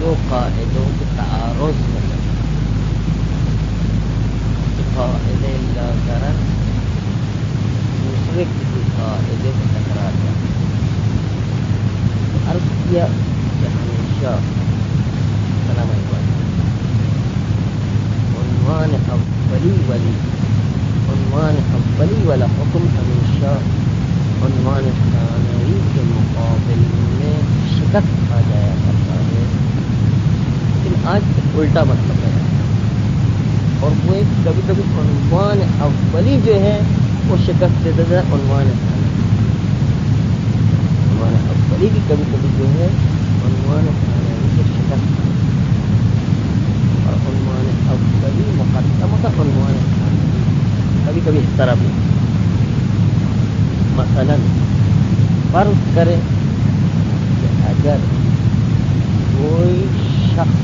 دو قاعدوں کے تعارض میں قاعدے لا ضرر دوسرے کسی قاعدے سے ٹکرا جائے عرض کیا کہ ہمیشہ سلام علیکم عنوان اولی والا حکم ہمیشہ عنوان ثانوی کے مقابل میں شکست آ جایا کرتا ہے، لیکن آج الٹا مطلب ہے، اور وہ کبھی کبھی عنوان اولی جو ہے وہ شکست دے دیتا ہے عنوان اولی بھی کبھی کبھی جو ہے عنوان ثانوی سے شکست، اور عنوان اولی مقدم ہوتا عنوان ثانوی، کبھی کبھی اس طرح بھی۔ مثلا فرض کرے کہ اگر کوئی شخص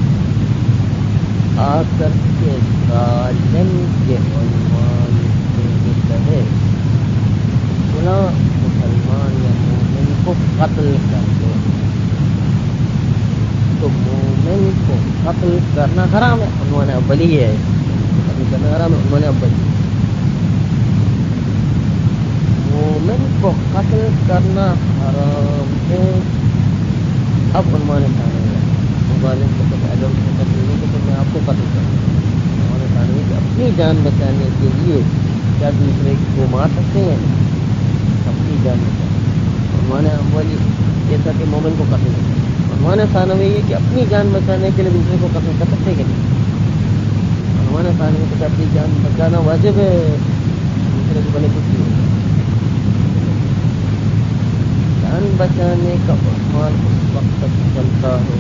آ کر کے ظالم کے عنوان سے یہ کہے فلاں مسلمان یا مومن کو قتل کر دو، تو مومن کو قتل کرنا حرام ہے، عنوان اولی ہے، قتل کرنا حرام ہے، عنوان اولی۔ مومن کو قتل کرنا حرام ہے، اب عنوان ثانوی ہے، ظالم کو قتل، اگر اس کو قتل نہیں تو میں آپ کو قتل کروں، عنوان ثانوی کہ اپنی جان بچانے کے لیے کیا دوسرے کو مار سکتے ہیں، اپنی جان بچانے۔ عنوان اولی جیسا کہ مومن کو قتل ہے، عنوان ثانوی ہے کہ اپنی جان بچانے کے لیے دوسرے کو قتل کر سکتے کہ نہیں، عنوان ثانوی کہ اپنی جان بچانا واجب ہے، دوسرے کو بنے کچھ نہیں۔ جان بچانے کا عنوان اس وقت تک چلتا ہے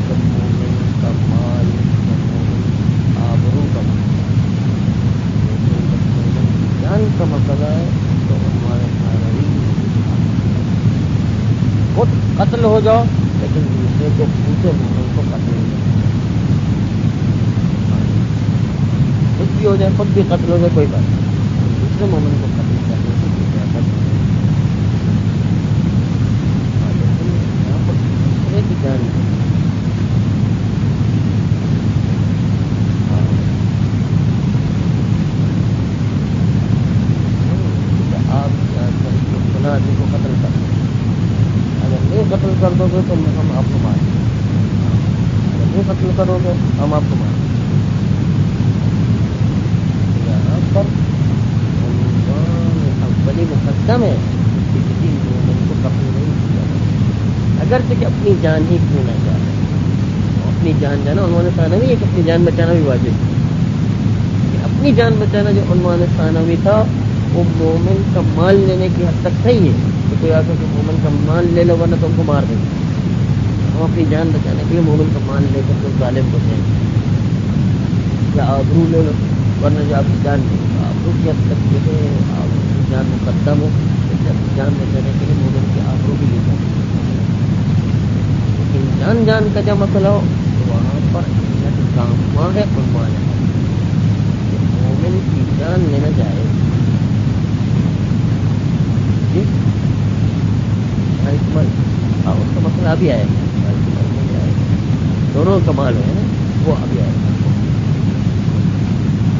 جب مومن کا مال یا مومن آبرو کا جان کا مسئلہ ہے تو عنوان ثانوی خود قتل ہو جاؤ لیکن دوسرے کو پوچھے مومن کو قتل نہیں، خود بھی ہو جائے، خود بھی قتل ہو جائے کوئی بات نہیں، دوسرے مومن کو قتل کرنے کی اجازت نہیں۔ کی جان آپ فلاں آدمی کو قتل کر دو، اگر نہیں قتل کر دو گے تو ہم آپ کو ماریں گے، اگر نہیں قتل کرو گے ہم آپ کو ماریں گے۔ یہاں پر عنوان اولی مقدم ہے، کسی مومن کو قتل نہیں کیا اگرچہ کہ اپنی جان ہی کیوں نہ جائے، اپنی جان جانا عنوان ثانوی ہے کہ اپنی جان بچانا بھی واجب ہے، اپنی جان بچانا جو عنوان ثانوی تھا وہ مومن کا مال لینے کی حد تک صحیح ہے کہ کوئی آ کر کے مومن کا مال لے لو ورنہ تو ہم کو مار دیں گے، ہم اپنی جان بچانے کے لیے مومن کا مال لے کر کے ظالم کو دیں گے، یا آبرو لے لو ورنہ جو آپ کی جان آبرو کی حد تک جو ہے آپ کی جان مقدم ہو، اپنی جان بچانے کے لیے مومن کی آبرو بھی لے جاتی ہے۔ جان کا جب مسئلہ ہو تو وہاں پر کام ہے عنوان ہے کہ مومن کی جان لینا جائے جی اس کا مسئلہ ابھی آئے گا، دونوں کمال ہے نا وہ ابھی آئے گا۔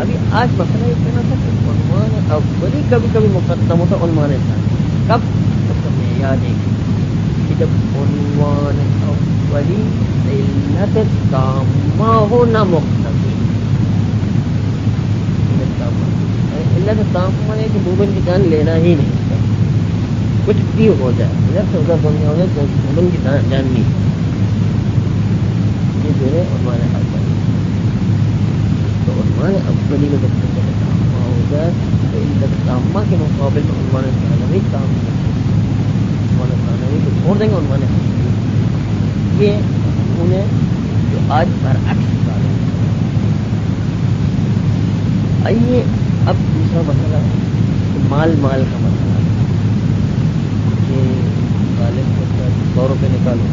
ابھی آج مسئلہ یہ کہنا تھا کہ عنوان اولی کبھی کبھی مقدم ہوتا عنوان ثانوی، کب میں یاد ہے کہ جب عنوان اولی علت تامہ ہو نہ مقتضی، علت تامہ ہے کہ مومن کی جان لینا ہی نہیں، کچھ بھی ہو جائے ادھر سے ادھر بننے ہو جائے تو مومن کی جان نہیں، یہ جو ہے عنوان اولی۔ تو عنوان اولی میں جب تک تامہ ہو جائے تو علت تامہ کے مقابل میں عنوان ثانوی کام نہیں، عنوان ثانوی کو چھوڑ دیں گے عنوان ثانوی، یہ انہیں جو آج برعکس ڈالیں۔ آئیے اب دوسرا مسئلہ کہ مال کا مسئلہ کہ ظالم کہتا ہے 100 روپے نکالو،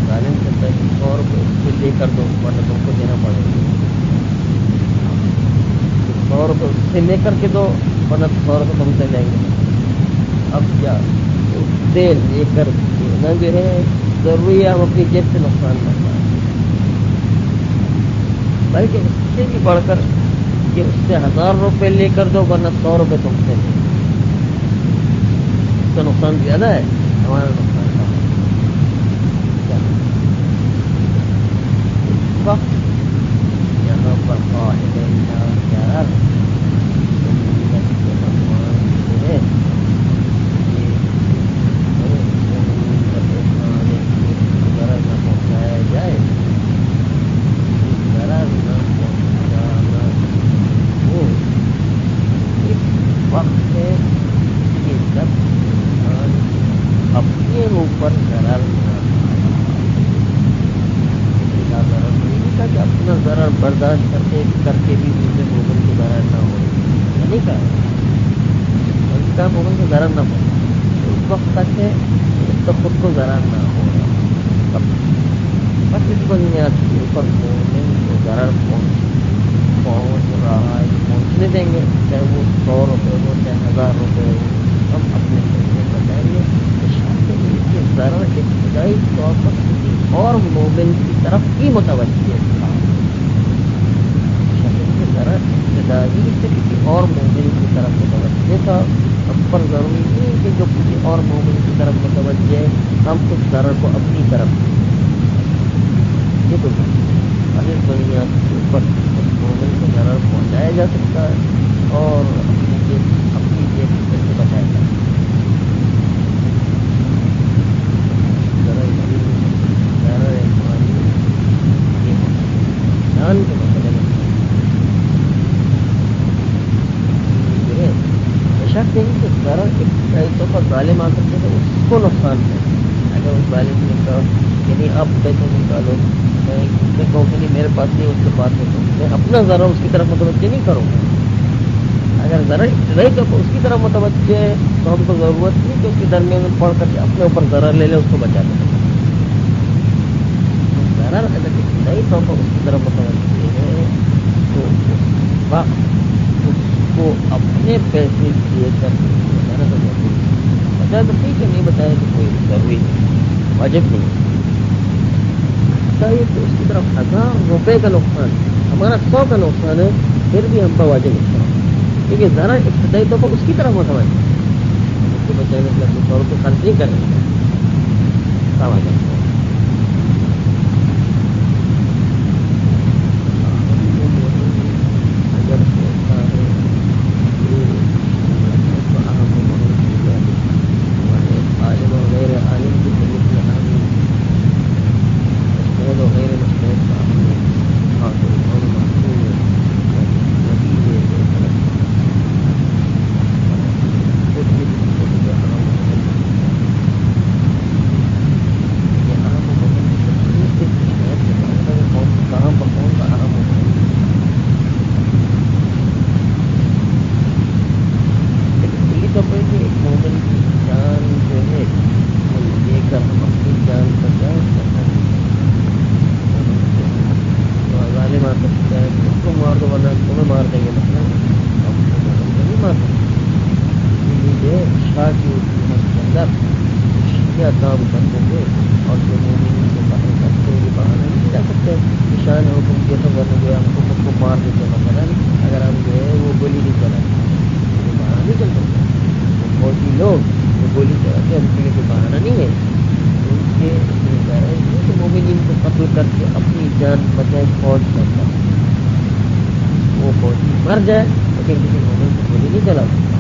ظالم کہتا ہے کہ 100 روپے اس سے لے کر دو ورنہ تم کو دینا پڑے گا، 100 روپے اس سے لے کر کے دو ورنہ 100 روپے تم سے لیں گے۔ اب کیا اس سے لے کر دینا جو ہے ضروری ہے ہم اپنی جیب سے نقصان نہ کریں، بلکہ اس سے بھی بڑھ کر کہ اس سے 1000 روپے لے کر دو ورنہ 100 روپے تم سے لے، اس کا نقصان زیادہ ہے، ہمارا نقصان کم ہے۔ وقت یہاں پر قاعدہ یار اپنے اوپر ضرر کہ اپنا ضرر برداشت کر کے بھی دوسرے مومن کو ضرر نہ ہو، نہیں کہا اس کا مومن کو ضرر نہ ہو اس وقت تک ہے اس کا خود کو ضرر نہ ہو، بس اس بنیاد کے اوپر مومن کو ضرر پہنچ رہا ہے پہنچنے دیں گے، چاہے وہ 100 روپے ہو چاہے 1000 روپے ہو، ہم اپنے پیسے بچائیں گے، ضرر ابتدائی طور پر کسی اور مومن کی طرف ہی متوجہ تھا، ضرر ابتدائی سے کسی اور مومن کی طرف متوجہ تھا، ہم پر ضروری نہیں کہ جو کسی اور مومن کی طرف متوجہ ہے ہم اس ضرر کو اپنی طرف یہ تو اس بنیاد کے اوپر اس مومن کو ضرر پہنچایا جا سکتا ہے اور اپنی جیب سے بچایا جا سکتا ہے۔ جان کے مسئلے میں شک نہیں کہ ضرر ابتدائی طور پر ظالم آ سکتے تو اس کو نقصان ہے، اگر اس ظالم نے کہا یعنی آپ پیسے نکالو میں کہوں کہ نہیں میرے پاس نہیں اس کے پاس ہے تو میں اپنا ضرر اس کی طرف متوجہ نہیں کروں گا، اگر ضرر ابتدائی طور پر اس کی طرف متوجہ ہے تو ہم کو ضرورت نہیں کہ اس کے درمیان میں پڑھ کر کے اپنے اوپر ضرر لے لے اس کو بچا لیں، ضرر اگر ابتدائی طور پر اس کی طرف متوجہ ہے تو اس وقت اس کو اپنے پیسے دیے کر بچانا تو ضروری ہے، بچا تو ٹھیک ہے نہیں بچایا تو کوئی ضروری نہیں واجب نہیں چاہیے کہ اس کی طرف 1000 روپے کا نقصان ہمارا 100 کا نقصان ہے پھر بھی ہم پر واجب نقصان کیونکہ ذرا ابتدائی طور پر اس کی طرف متوجہ اس کو بچانے کے لیے 100 روپے خرچ نہیں کریں گے واجب کام کرتے تھے اور جو مومنین کو قتل کرتے ہوئے بہانا نہیں جا سکتے نشان حکم کیا تو ورنہ جو ہم کو خود کو مار دیتے مثلا اگر ہم جو ہے وہ گولی نہیں چلاتے تو بہانا نہیں چل سکتا، فوجی لوگ وہ گولی چلاتے ان کے لیے کوئی بہانا نہیں ہے، ان کے کہ مومنین کو قتل کر کے اپنی جان بچائے فوج کرتا وہ فوجی مر جائے لیکن کسی مومن کو گولی نہیں چلا سکتا،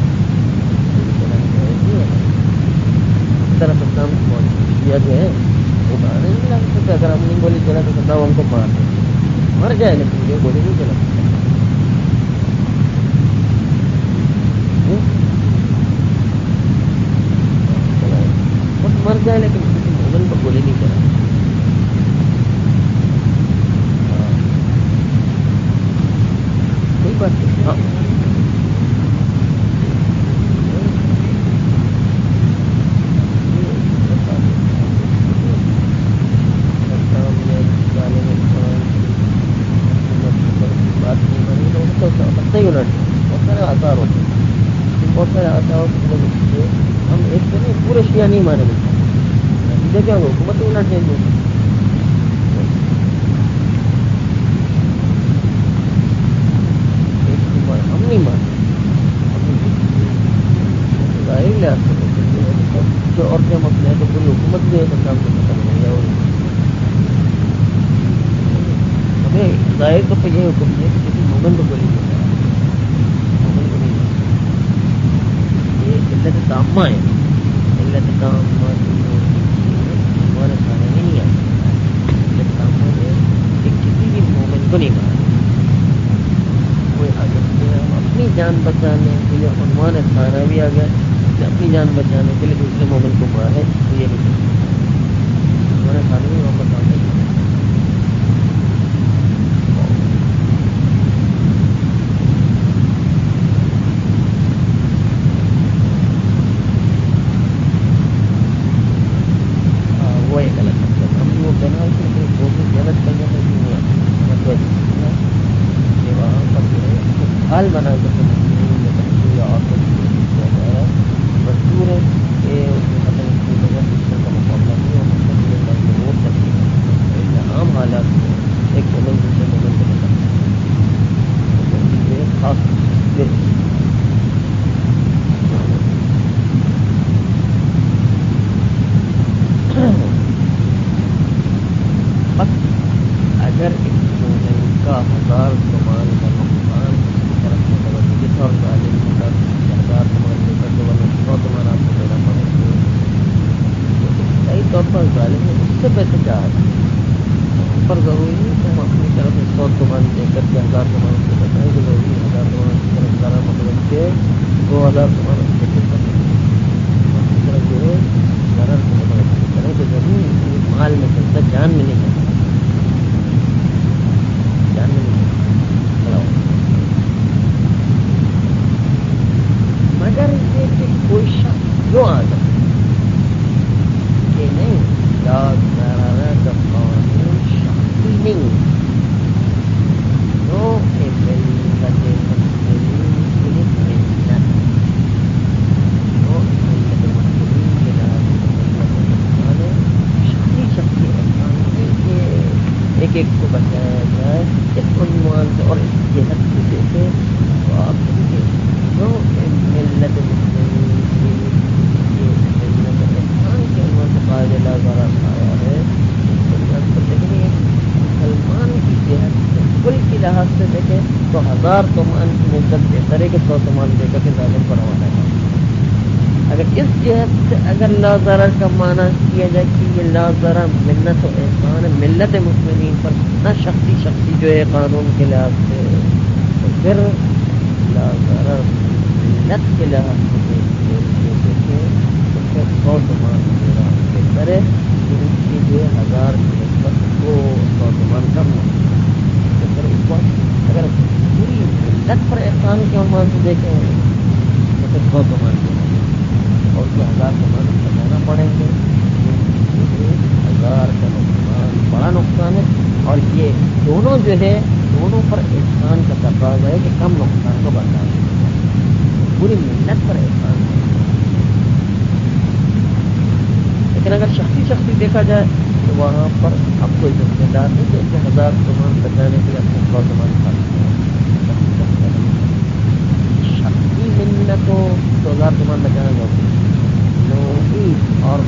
گولی چلانے کا نہیں ہے طرح اسلام کیا جو ہے وہ بہانا نہیں چلا سکتے، اگر ہم نہیں گولی چلا تو سب ہم کو مار دیں مر جائے لیکن یہ گولی نہیں چلا سکتا خود مر جائے لیکن کسی مومن پر گولی نہیں چلا کوئی بات نہیں ہاں نہیں الٹ بہت سارے آثار ہوتے ہیں، بہت سارے آثار ہوتے ہیں ہم ایک تو نہیں پورے شیعہ نہیں مانے گے جگہ حکومت ہونا چاہیے. ہم نہیں مانتے جو عورتیں مسئلہ ہے تو پوری حکومت جو ہے تو کام کو ختم ہو گیا. ہمیں ظاہر تو یہ حکم ہے کہ کسی مومن کو گولی نہیں کرا, مومن کو نہیں. یہ علت تامہ ہے, علت تامہ ہمارے کھانے میں نہیں آتی. علت تامہ ہے کہ کسی بھی مومن کو نہیں مارا. کوئی حاجت نہیں ہے, ہم اپنی جان بچانے کے لیے عنوان کھانا بھی آ گیا, اپنی جان بچانے کے لیے دوسرے مومن کو مارے تو یہ نہیں ہمارے کھانے میں واپس آ گئے. وہ ایک غلط مطلب ہم وہ کہنا ہے کہ وہ بھی غلط کرنے میں نہیں ہے. کہ وہاں پر جو ہے حال بنا کر مشہور ہے کہ کا مقابلہ نہیں ہو سکتا, ہو سکتی ہے عام حالات میں ایک مومن دوسرے مومن کو نہیں سکتا. خاص بس اگر اس مومن کا 1000 سامان کا نقصان کسی طرف سے توجہ اور ظالم کی طرف 1000 سامان لے کر 100 سامان آپ کو دینا پڑے گا, صحیح طور پر ظالم نے اس سے پیسے چاہا پر ضروری نہیں کہ ہم اپنی طرف سے 100 سامان دے کر کے 1000 سامان سے بتائیں کہ ضروری 1000 سامان کی طرف سارا مطلب کہ 2000 سامان اس کے کر اپنی طرف جو ہے ضرر کو مطلب کریں تو ضرور مال میں چلتا, جان میں نہیں چلتا, جان میں نہیں چلتا. مگر یہ کہ کوئی شخص جو آ جائے کہ نہیں لا ضرر کا قانون شخصی نہیں جو کہ ملت مسلمین کے لیے ملت جو ملت مسلمین کے لحاظ سے شخصی احسان کے ایک ایک کو بچایا جائے اس عنوان سے اور اس جہت سے دیکھے تو آپ دیکھیے جو ملت مسلمین کی ملت احسان کے عنوان سے قائد لا ضرر آیا ہے لیکن مسلمان کی جہت سے کل کی لحاظ سے دیکھیں تو 1000 سامان کی نسبت بہتر ہے کہ 100 سامان دے کر کے ظالم پر روانہ ہے. اگر اس جہت سے اگر لا ضرر کا معنی کیا جائے کہ یہ لا ضرر منت و احسان ہے ملت مسلمین پر نہ شخصی جو ہے قانون کے لحاظ سے, تو پھر لا ضرر ملت کے لحاظ سے دیکھیں تو پھر 100 سامان میرا بہتر ہے کہ اس کی جو ہے 1000 کی نسبت وہ 100 سامان کم ہو. تو پھر اس وقت اگر پوری ملت پر احسان کے عنوان سے دیکھیں تو پھر 100 سامان کے اور جو 1000 سامان بچانا پڑیں گے 1000 کا نقصان بڑا نقصان ہے. اور یہ دونوں جو ہے دونوں پر احسان کا تقاضا ہے کہ کم نقصان کو برداشت پوری ملت پر احسان ہے. لیکن اگر شخصی دیکھا جائے تو وہاں پر اب کوئی ذمہ دار نہیں کہ 1000 سامان بچانے کے لیے اپنے 100 سامان شخصی ملت ہو تو 1000 سامان بچانا ضروری ہے. اور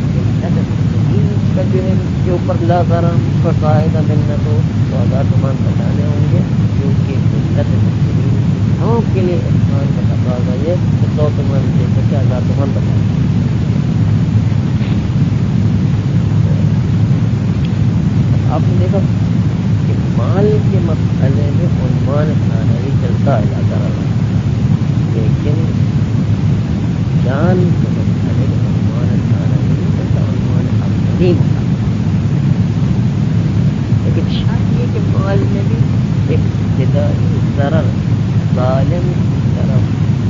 کا جو ہے کے اوپر لا ضرر کا قاعدہ ملت ہو تو 1000 سامان بچانے ہوں گے کیونکہ ملت مسلمین کے لیے احسان کا تقاضا یہ 100 سامان دے کر کے 1000 سامان بچانا. آپ نے دیکھا کہ مال کے مسئلے میں عنوان ثانوی چلتا ہے لا ضرر, لیکن جان کے مسئلے میں عنوان ثانوی نہیں چلتا, عنوان اپنی ہوتا. لیکن شرط یہ کہ مال میں بھی ابتدائی ضرر ظالم کی طرف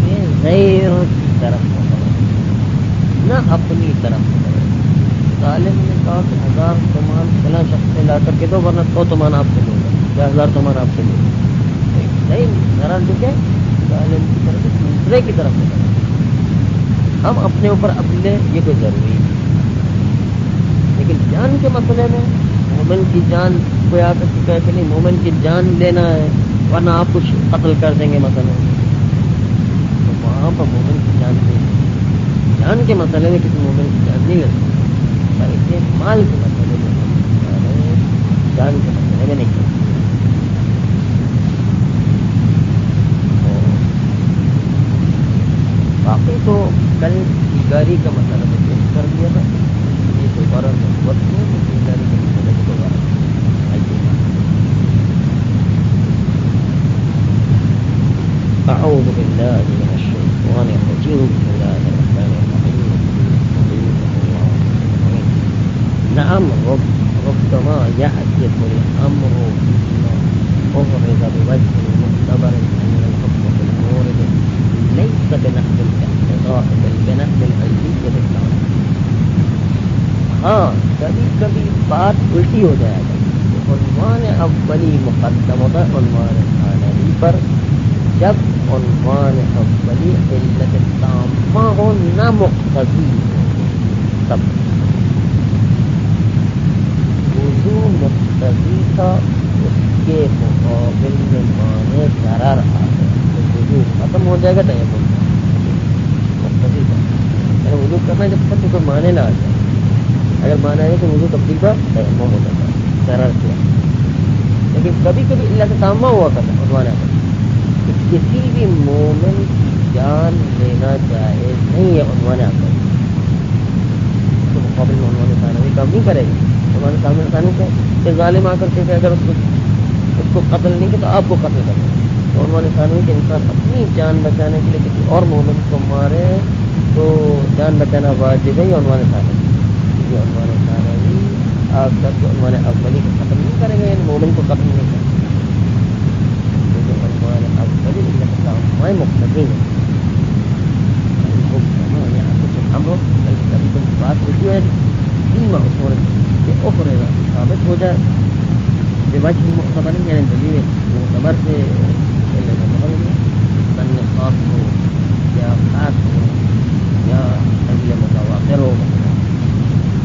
سے غیر کی طرف ہوتا نہ اپنی طرف ہوتا. ظالم نے کہا کہ 1000 سامان فلاں شخص سے لا کر کے دو ورنہ 100 سامان آپ سے لوں گا یا 1000 سامان آپ سے لوں گا. نہیں ضرر جو کہ ظالم کی طرف سے دوسرے کی طرف سے ہم اپنے اوپر اپنے یہ کوئی ضروری ہے. لیکن جان کے مسئلے میں مومن کی جان کوئی آ کر کہے کہ نہیں مومن کی جان لینا ہے ورنہ آپ کچھ قتل کر دیں گے مثلا، تو وہاں پر مومن کی جان نہیں، جان کے مسئلے میں کسی مومن کی جان نہیں لے سکتے، بلکہ مال کے مسئلے میں جان کے مسئلے میں نہیں کرتے۔ باقی تو کل گاری کا مسئلہ میں پیش کر دیا تھا، یہ دوبارہ وقت میں گاری کے مسئلے کو دوبارہ أعوذ بالله من الشيطان الرجيم بسم الله الرحمن الرحيم نعم ربما يأتي الأمر أغرز بوجه مختبر أن الحكم في المورد ليس بنحو الاقتضاء بل بنحو العلمية بالتعامل۔ ہاں کبھی کبھی بات الٹی ہو جائے گا، عنوان اولی مقدم ہوتا ہے عنوان ثانوی پر، جب عنوان اولی علت تامہ ہو نہ مقتضی تب وضو مقتضی تھا، اس کے مقابل میں معنی ضرر آ گیا تو وضو ختم ہو جائے گا تیمم مقتضی تھا، یعنی وضو کرنا جب تک کوئی معنی نہ آ جائے، اگر مانا ہے تو وضو تبدیل کا تیمم ہو جاتا ہے ضرر کیا، لیکن کبھی کبھی علت تامہ ہوا کرتا ہے عنوان ہے کہ کسی بھی مومن کی جان لینا جائز نہیں ہے عنوان آتا تو مقابل میں عنوان ثانوی کام نہیں کرے گا، عنوان ثانوی کہ ظالم آ کر کے اگر اس کو قتل نہیں کیا تو آپ کو قتل کرے، تو عنوان ثانوی کہ انسان اپنی جان بچانے کے لیے کسی اور مومن کو مارے تو جان بچانا واجب ہے، یہ عنوان ثانوی عنوان ثانوی آپ سب کو عنوان اولی کو ختم نہیں کریں گے، یعنی مومن کو ختم نہیں کریں گے، عنوان اولی میں مقتضی ہے ہم لوگ کبھی کوئی بات ہوتی ہے کہ اوپرے گا ثابت ہو جائے وجہ معتبر یعنی دلیل معتبر سے سن خاص ہو یا خاص ہو یا دلیل متواتر ہو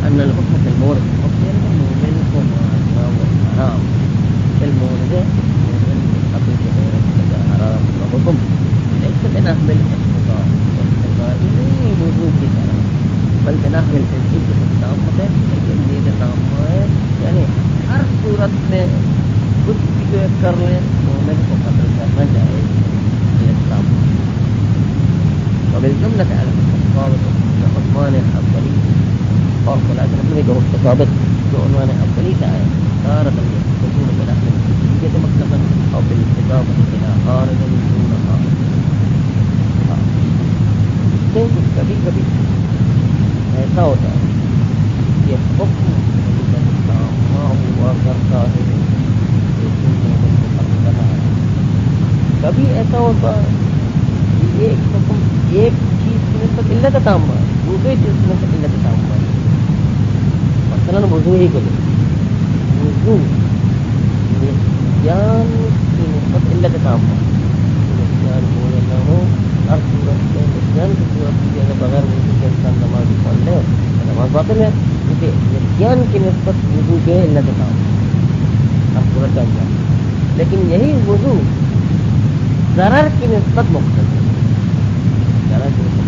أن الحكم في المورد مؤمن ومعنى وحرام في المورد مؤمن بحقيقة غير حرام وحكم ليس بنحو الاقتضاء والاقتضاء نہیں وضو کی طرح بل بنحو الالتزام التامة لیکن یہ تامہ ہے یعنی ہر صورت میں کچھ بھی جو کر لیں مومن کو قتل کرنا چاہے الاسلام وبالجملة على الصواب عنوان الأولي اور خلاصہ مطلب ایک وقت ثابت جو عنوان اولی کا ہے تارۃ الحصول بنحو الحجیت مطلقا او بالاستضافہ الى عارض دون عارض، کیونکہ کبھی کبھی ایسا ہوتا ہے کہ حکم تامہ ہوا کرتا ہے لیکن مومن کو ختم کر رہا ہے، کبھی ایسا ہوتا ہے کہ ایک حکم ایک چیز کی نسبت علت تامہ ہے دوسری چیز کی نسبت علت تامہ ہے، مثلاً وضو ہی کو لے وضو نسیان کی نسبت علت تامہ نسیان ہو یا نہ ہو ہر صورت میں نسیان کی صورت کی اگر بغیر وضو کے انسان نماز پڑھ لے نماز باطل ہے کیونکہ نسیان کی نسبت وضو کے علت تامہ ہر صورت کا انسان، لیکن یہی وضو ضرر کی نسبت مختلف ہے، ضرر کی نسبت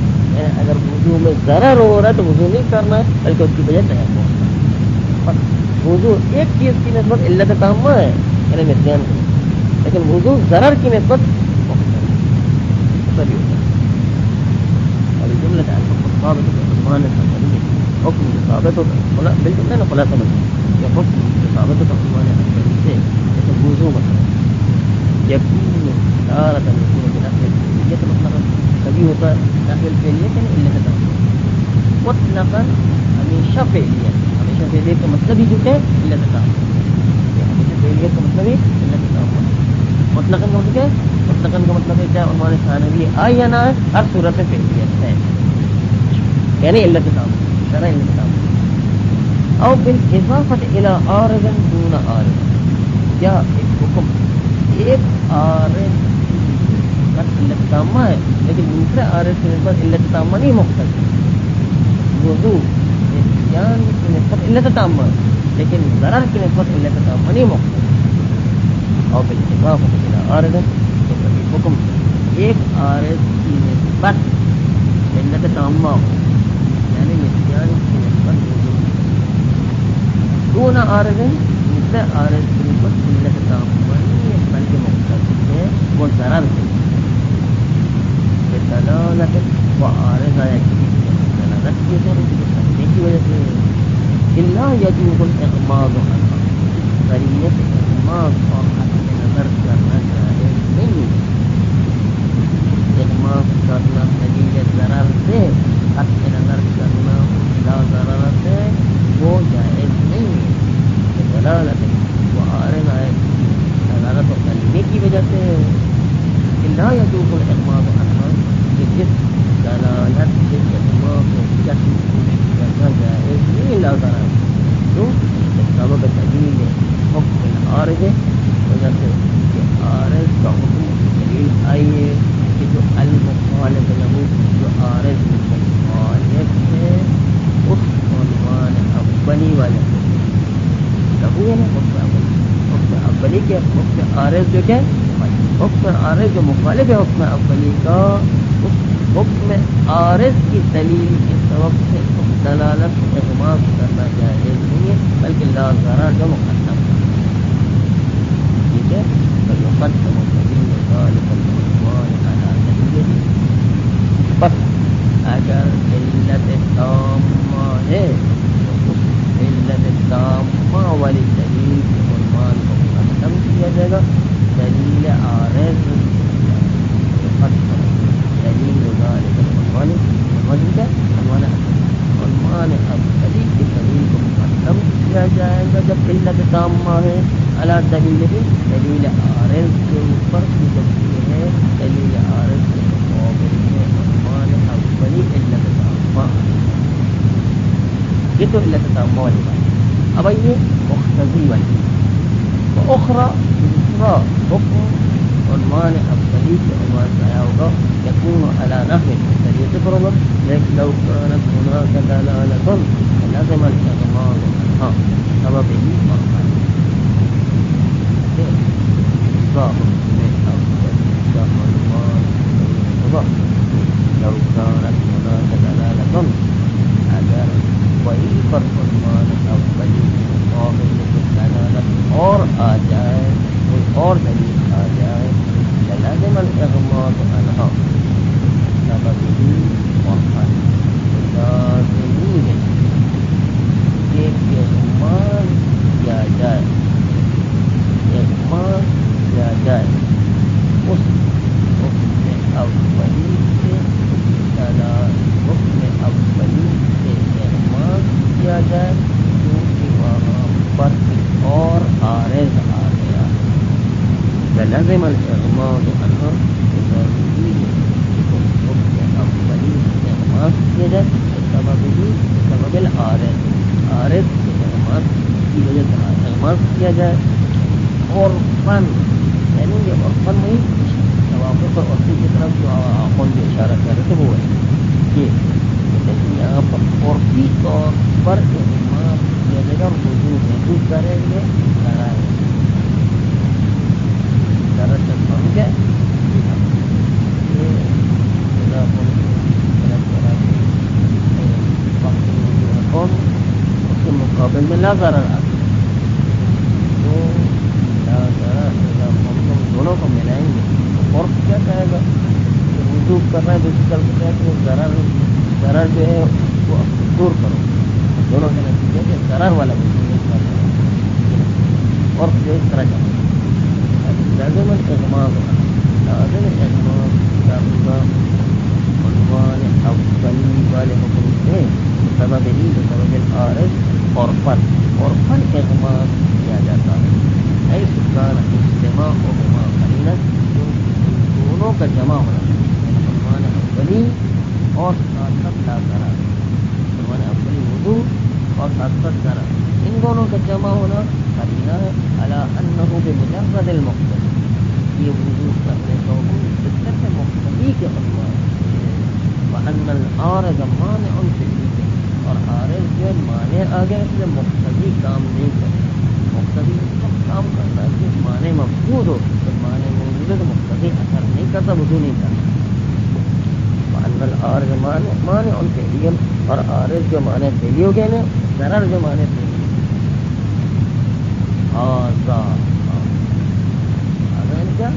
اگر وضو میں ضرر ہو رہا ہے تو وضو نہیں کرنا ہے بلکہ اس کی وجہ تیمم ہے، وضو ایک چیز کی نسبت علت تامہ ہے یعنی نسیان کی، لیکن وضو ضرر کی نسبت مختلف ہوتا ہے، اور جملہ ثابت عنوان ثانوی حکم ثابت ہوتا ہے بالجملہ نہ خلاصہ مطلب یہ حکم ثابت ہوتا ہے عنوان ثانوی سے، جیسے وضو مطلب یقین تارۃ الحصول بنحو الحجیت مطلقا کبھی ہوتا ہے نحو الفعلیت یعنی علت تامہ مطلقا ہمیشہ فعلیت فعلیت کا مطلب ہی جو ہے علت تامہ، ہمیشہ فعلیت کا مطلب ہی علت تامہ، مطلقاً کا مطلب ہے مطلقاً کا مطلب ہے چاہے عنوان ثانوی آئے یا نہ آئے ہر صورت میں فعلیت ہے یعنی علت تامہ شرع علت تامہ، او بالاضافۃ الی عارض دون عارض یا ایک حکم ایک عارض کا علت تامہ ہے لیکن دوسرے عارض کی نسبت علت تامہ نہیں مختلف، وضو جان کی نسبت علت تامہ لیکن ضرر کی نسبت علت تامہ نہیں مختلف اور بالاتفاق بلا عارض تو کبھی حکم ایک عارض کی نسبت علت تامہ ہو یعنی نسیان کی نسبت دون عارض دوسرے عارض کی نسبت علت تامہ نہیں ہے بلکہ مختلف ہے وہ ضرر ہے دلالت و عارض آیا دلالت کی سمجھنے کی وجہ سے اللہ یجوز الاغماض عنہ قرینہ سے اغماض اور حد نظر کرنا جائز نہیں اغماض کرنا دلیل ضرر سے حد نظر کرنا لا ضرر سے وہ جائز نہیں ہے دلالت و عارض آیا دلالت و قرینہ کی وجہ سے اللہ یجوز الاغماض عنہ کہ جس دلالت سے اغماض کو کرنا جائز نہیں لا ضرر تو سبب دلیل حکم العارض وجہ سے کہ عارض کا حکم دلیل آئی ہے کہ جو المخالف له جو عارض مخالف ہے اس عنوان اولی والے لہو ہے نا حکم اولی کے حکم عارض جو کیا حکم عارض جو مخالف ہے حکم اولی کا اس حکم عارض کی دلیل کے سبب سے دلالت اغماض کرنا جائز نہیں ہے بلکہ لا ضرر جو مقدم ٹھیک ہے فیقدم دلیل ذلك العنوان على دلیل بس اگر علت تامہ ہے تو اس علت تامہ والی دلیل کے عنوان کو مقدم کیا جائے گا دلیل عارض دلیل ذلك عنوان اولی کی دلیل کو مقدم کیا جائے گا جب علت تامہ ہے علی دلیل عارض کے اوپر کی دلیل ہے دلیل عارض کے مقابل میں عنوان اولی علت تامہ یہ تو علت تامہ والی بات اب آئیے مقتضی والی اخرى دوسرا حکم عنوان اولی کے عنوان سے آیا ہوگا یکون علی نحو شریعت پر ہوگا لیکن لو كانت هناك دلالة لازم الاغماض عنها سبب ہی مقصد لو كانت هناك دلالة اگر وہی پر عنوان اولی مقابل دلالت اور آ جائے کوئی اور دلیل آ جائے لازم الاغماض عنها سبب ہی مقصد لازمی ہے کہ اغماض کیا جائے اس حکم اولی سے حکم اولی سے اغماض کیا جائے کیونکہ وہاں پر اور عارض آ گیا لازم الاغماض عنہ ضروری ہے حکم اولی سے اغماض کیا جائے سبب العارض کے اغماض کی وجہ سے اغماض کیا جائے اور فن یعنی یہ اور فن نہیں توافق اور عرفی کی طرف جو آخون جو اشارہ کر رہے تھے وہ ہے کہ یہاں پر عرفی طور پر اغماض کیا جائے گا اور وضو کریں گے دراصل سمجھ گئے اس کے مقابل میں لا ضرر آتا تو لا ضرر ہم دونوں کو ملائیں گے تو عرف کیا کہے گا کہ وضو کر رہے ہیں تو اس طرح سے کہ ضرر جو ہے وہ دور کرو دونوں کے نتیجے کہ ضرر والا وضو نہیں کر رہا ہے عرف جو اس طرح کا لازم الاغماض کرنا عنوان اولی والے حکم سے سبب ہی سبب العارض اور فن اغماض کیا جاتا ہے اے سکان اجتماع و ہما قرینہ دونوں کا جمع ہونا عنوان اولی اور ساتھ ساتھ لا ضرر عنوان اولی وضو اور ساتھ ساتھ ضرر ان دونوں کا جمع ہونا قرینہ ہے علی انہ بمجرد المقتضی یہ وضو کرنے کا حکم صرف مقتضی کے عنوان وأن العارض مانع في الوجود اور عارض جو مانع کا وضو نہیں کرنا. وأن العارض مانع فعلی اور عارض جو معنی فعلی ہو گئے نا ضرر جو معنی فعلی کیا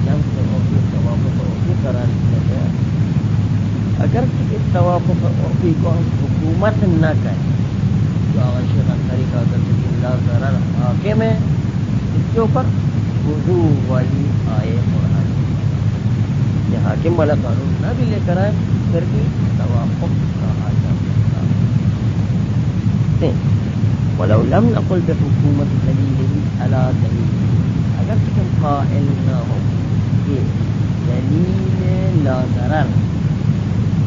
جنگ سے عرفی توافق عرفی قرار دیا گیا. اگر اس توافق عرفی کو ہم حکومت نہ کریں جو شیخ انصاری کا اگر لا ضرر حاکم ہے اس کے اوپر وضو والی آئے قرآن یہ حاکم والا قانون نہ بھی لے کر آئے پھر بھی توافق کہا جاتا ہے. ولو لم نقل بحکومت دلیل علی دلیل اگر ہم قائل نہ ہو کہ دلیل لا ضرر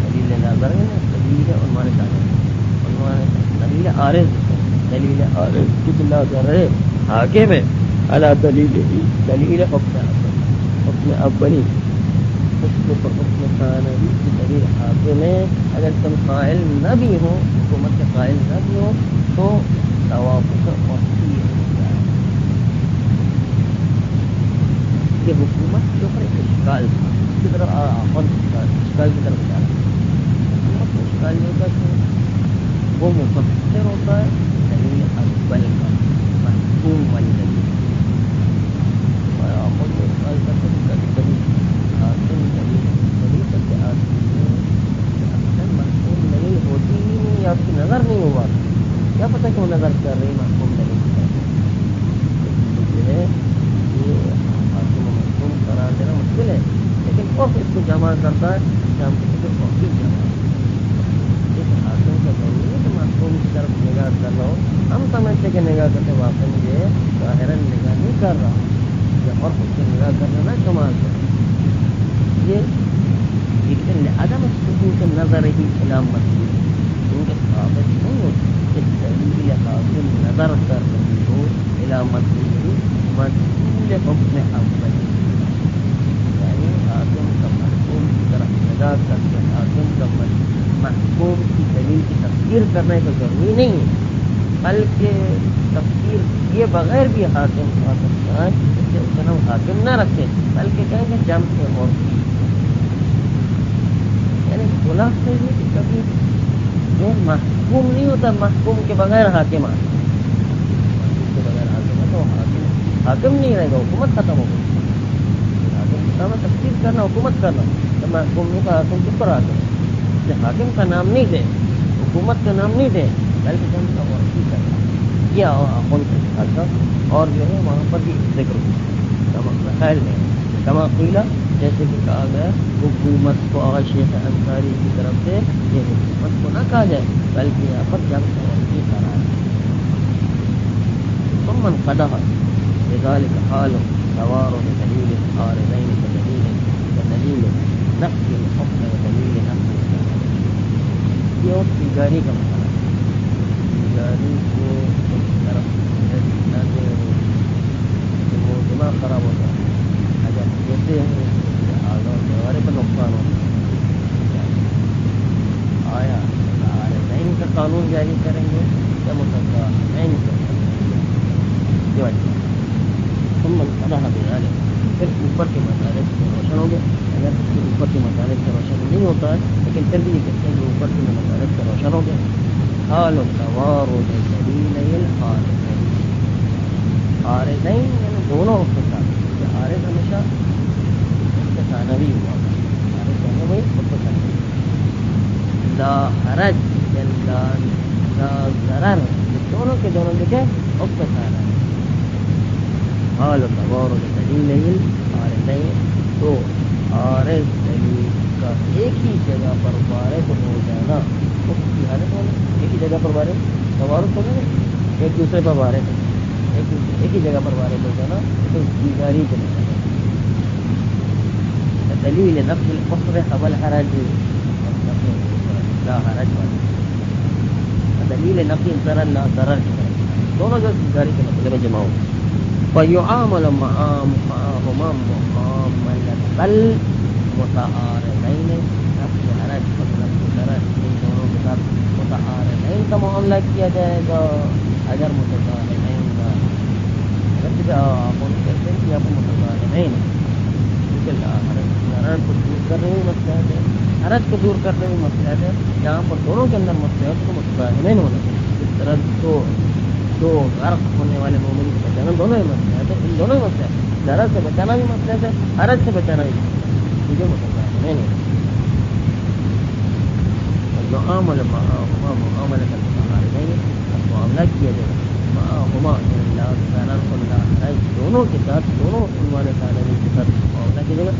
دلیل لا ضرر ہے دلیل عنوان دلیل عارض کس لا ضرر حاکم ہے علی دلیل حکم اولی حکم ثانوی کی دلیل حاکم ہے. اگر تم قائل نہ بھی ہو حکومت کے قائل نہ بھی ہو تو توافق عرفی ہو جائے. یہ حکومت کے اوپر ایک اشکال تھا کی طرف اشکال کی طرف جا رہا حکومت کو اشکال یہ ہوتا کہ وہ مفسر ہوتا ہے دلیل اول کا محکوم والی دلیل اور خود اشکال کرتے ہیں کبھی کبھی حاکم دلیل تک کے آتی ہے اصل محکوم دلیل ہوتی ہی نہیں یا اس کی نظر نہیں ہوا کیا پتہ کہ وہ نظر کر رہی محکوم دلیل جو ہے یہ حاکم و محکوم قرار دینا مشکل ہے لیکن عرف اس کو جمع کرتا ہے کہ ہم کسی کو عرفی جمع اس حاکم کا ضروری ہے کہ محکوم کی طرف نگاہ کر رہا ہو. ہم سمجھتے کہ نگاہ کرتے واقع مجھے ظاہراً نگاہ نہیں کر رہا یہ عرف اس کو نگاہ کرنا نہ کمال کر یہ عدم ثبوت نظر ہی علامت کیونکہ ثابت نہیں ہوتی دلیل حاکم نظر کر رہی ہو علامت مدخول حکم اول یعنی حاکم کا محکوم کی طرف نگاہ کر کے حاکم کا محکوم کی دلیل کی تفسیر کرنے کا ضروری نہیں ہے بلکہ تفسیر کیے بغیر بھی حاکم کھا سکتا ہے اس سے اس کا نام حاکم نہ رکھے بلکہ کہیں گے جم سے عرفی یعنی خلاصہ یہ کہ کبھی جو محکوم نہیں ہوتا محکوم کے بغیر حاکم آتا محکوم کے بغیر حاکم ہے تو حاکم نہیں رہے گا حکومت ختم ہو گئی حاکم کا نام تفسیر کرنا حکومت کرنا تو محکوم نہیں کا حاکم کس پر حاکم ہے حاکم کا نام نہیں دے حکومت کا نام نہیں دے بلکہ جن کا ورثی کرنا کیا اور جو ہے وہاں پر بھی ذکر ہو خیال میں کما قیلا جیسے کہ کہا گیا حکومت کو شیخ انصاری کی طرف سے یہ حکومت کو نہ کہا جائے بلکہ یہاں پر جنگ ورثی قرار ثم انقدح لذلك حال سوار بدليل عارضين بدليل نفي الحكم ودليل نفي الحكم یہ اور تجاری کا مسئلہ تجاری کو ایک طرف نہ دے وہ دماغ خراب ہوتا ہے اگر کہتے ہیں ہمارے پر نقصان ہوتا آیا عارضین کا قانون جاری کریں گے یا متضادین کا ثم انقدح بذلك پھر اوپر کے مسائل سے روشن ہو گئے اگر اس کے اوپر کے مسائل سے روشن نہیں ہوتا ہے لیکن پھر بھی یہ کہتے ہیں کہ اوپر کے مسائل سے روشن ہو گئے حال توارد دلیل عارضین یعنی دونوں کے ساتھ کہ عارض ہمیشہ ثانوی ہوا عارض کہنے وہی خود کو ثانوی لا حرج لا ضرر دونوں کے دونوں دیکھیں خود کو ثانوی حال توارد دلیل عارضین تو عارض دلیل کا ایک ہی جگہ پر وارد ہو جانا اس کی حالت ہونا ایک ہی جگہ پر وارد توارد ہونا ایک دوسرے پر وارد ایک ہی جگہ پر وارد ہو جانا تو دیگاری کے نہیں دلیل نفی القصر قبل حرج لا حرج والی دلیل نفی ضرر لا ضرر دونوں جو دیگاری کے مطلب میں جمع ہو فیعامل معاهما معاملة المتعارضین نفی حرج نفی ضرر ان دونوں کے ساتھ متعارضین کا معاملہ کیا جائے گا اگر متضادین کا اگر آپ کہتے ہیں کہ آپ متضادین لا حرج ضرر کو دور کرنے میں مصلحت ہے، حرج کو دور کرنے میں مصلحت ہے، جہاں پر دونوں کے اندر مصلحت کو متضامن ہونا چاہیے. اس طرح دو غرق ہونے والے مومن کو بچانا دونوں ہی مصلحت ہے، ان دونوں ہی مصلحت ہے، ضرر سے بچانا بھی مصلحت ہے، حرج سے بچانا بھی مصلحت ہے، مجھے متضامن ہے. معاملہ معاملہ کا معاملہ کیا جائے ہما دونوں کے ساتھ دونوں عنوان تعالی کے ساتھ معاملہ کیا جائے گا.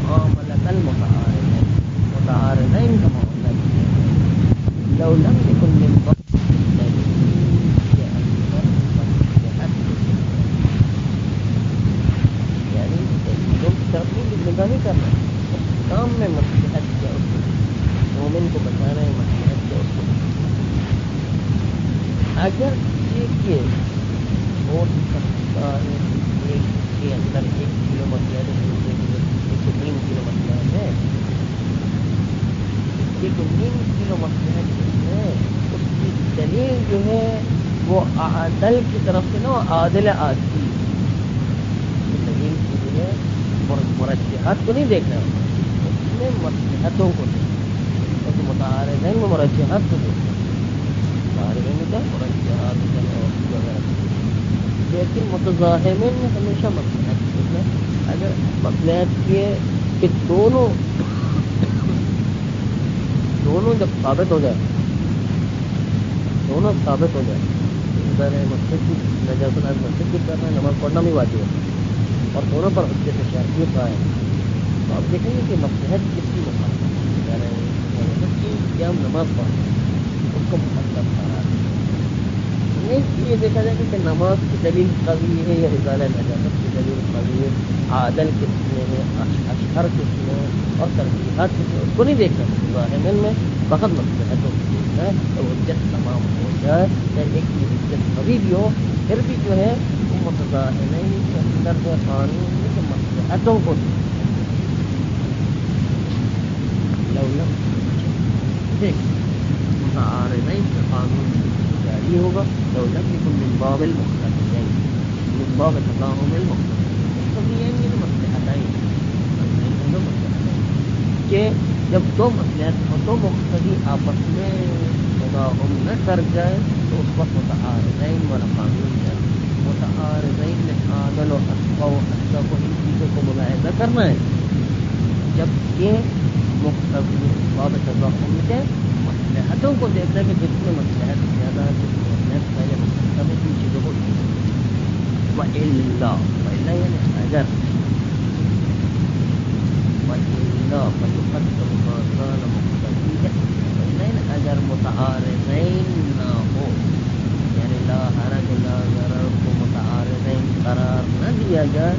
معاملہ المتعارضین متعارضین کا معاملہ کیا جائے گا. لو لم يكن من ضبط الدليل یعنی نہیں کرنا کام میں مصلحت کیا اس کو مومن کو بچانا ہے مصلحت کیا اس کو. اگر ایک ہو سکتا ہے ایک کے اندر 1 کلو مسئلہ ہے دوسرے کے 1.5 کلو مسئلہ ہے 1.5 کلو مسئلہ ہے اس کی دلیل جو ہے وہ عادل کی طرف سے نا عادل آتی دلیل کی جو ہے مرجحات کو نہیں دیکھنا اس میں مصلحتوں کو دیکھنا تو متعارضین میں مرجحات کو دیکھنا لیکن متضاہمین میں ہمیشہ مصلحت دیکھنا. اگر مصلحت کیے کہ دونوں جب ثابت ہو جائے ادھر ہے مسجد کی نجاست مسجد کی کرنا ہے نماز پڑھنا بھی واجب ہے اور دونوں پر حجت شرعی قائم ہے تو آپ دیکھیں گے کہ مصلحت کس کی مخالفت ہے کہ ہم نماز پڑھیں اس کو مقدم قرار یہ دیکھا جائے کہ نماز کی دلیل قوی ہے یا ازالہ نجاست کی دلیل قوی ہے عادل کس میں ہے اشہر کس میں اور ترجیحات کس میں اس کو نہیں دیکھنا ظاہر میں فقط مصلحتوں کو دیکھنا ہے تو حجت تمام ہو جائے چاہے ایک کی حجت قوی بھی ہو پھر بھی جو ہے وہ متضاہمین کے اندر جو قانون ہے کہ مصلحتوں کو دیکھ متعارضین کے قانون جاری ہوگا لو لم يكن من باب المختلفين من باب تفاهم المختلفين تو یہ مصلحتیں کہ جب دو مصلحت ہو دو مقتضی آپس میں تفاہم نہ کر جائے تو اس وقت متعارضین والا قانون جائے. متعارضین میں عادل و اسقا و اسقا کو ان چیزوں کو ملاحظہ کرنا ہے جبکہ مقتضی باب تفاہم کے مصلحتوں کو دیکھنا کہ جس میں مصلحت زیادہ ہے جس میں مصلحت پہلے مقدم ہے ان چیزوں کو وَإِلَّا یعنی اگر وَإِلَّا فَيُقَدَّمُ مَا كَانَ مُقْتَضِيًا اگر متعارضین نہ ہو یعنی لا حرج لا ضرر کو متعارضین قرار نہ دیا جائے